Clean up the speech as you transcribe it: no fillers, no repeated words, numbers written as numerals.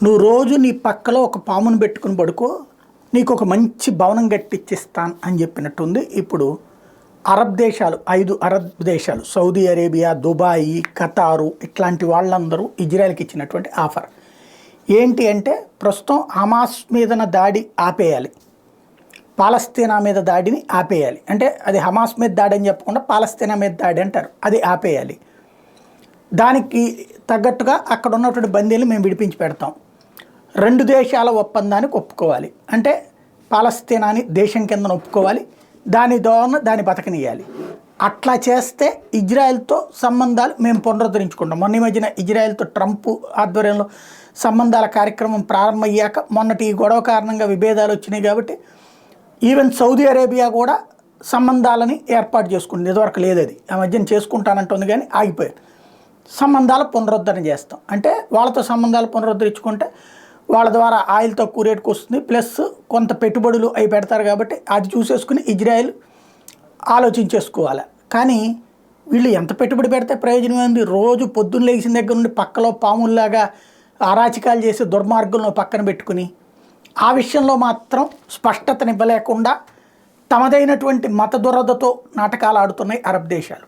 నువ్వు రోజు నీ పక్కలో ఒక పామును పెట్టుకుని పడుకో, నీకు ఒక మంచి భవనం కట్టించిస్తాను అని చెప్పినట్టుంది. ఇప్పుడు అరబ్ దేశాలు 5 అరబ్ దేశాలు సౌదీ అరేబియా, దుబాయ్, ఖతారు ఇట్లాంటి వాళ్ళందరూ ఇజ్రాయెల్కి ఇచ్చినటువంటి ఆఫర్ ఏంటి అంటే, ప్రస్తుతం హమాస్ మీదన దాడి ఆపేయాలి, పాలస్తీనా మీద దాడిని ఆపేయాలి. అంటే అది హమాస్ మీద దాడి అని చెప్పకుండా పాలస్తీనా మీద దాడి అంటారు, అది ఆపేయాలి. దానికి తగ్గట్టుగా అక్కడ ఉన్నటువంటి బందీలు మేము విడిపించి పెడతాం. 2 దేశాల ఒప్పందానికి ఒప్పుకోవాలి, అంటే పాలస్తీనాని దేశం కింద ఒప్పుకోవాలి, దాని ద్వారా దాన్ని బతకనియాలి. అట్లా చేస్తే ఇజ్రాయెల్తో సంబంధాలు మేము పునరుద్ధరించుకుంటాం. మొన్న ఈ మధ్యన ఇజ్రాయెల్తో ట్రంప్ ఆధ్వర్యంలో సంబంధాల కార్యక్రమం ప్రారంభమయ్యాక మొన్నటి ఈ గొడవ కారణంగా విభేదాలు వచ్చినాయి. కాబట్టి ఈవెన్ సౌదీ అరేబియా కూడా సంబంధాలని ఏర్పాటు చేసుకుంటుంది. ఇదివరకు లేదు, అది ఆ మధ్యన చేసుకుంటానంటుంది కానీ ఆగిపోయారు. సంబంధాల పునరుద్ధరణ చేస్తాం అంటే వాళ్ళతో సంబంధాలు పునరుద్ధరించుకుంటే వాళ్ళ ద్వారా ఆయిల్ తక్కువ రేటుకు వస్తుంది, ప్లస్ కొంత పెట్టుబడులు అవి పెడతారు. కాబట్టి అది చూసేసుకుని ఇజ్రాయెల్ ఆలోచించేసుకోవాలి. కానీ వీళ్ళు ఎంత పెట్టుబడి పెడితే ప్రయోజనం ఏంది? రోజు పొద్దున్న లేచిన దగ్గర నుండి పక్కలో పాముల్లాగా అరాచకాలు చేసే దుర్మార్గులను పక్కన పెట్టుకుని ఆ విషయంలో మాత్రం స్పష్టతనివ్వలేకుండా తమదైనటువంటి మత దురదతో నాటకాలు ఆడుతున్నాయి అరబ్ దేశాలు.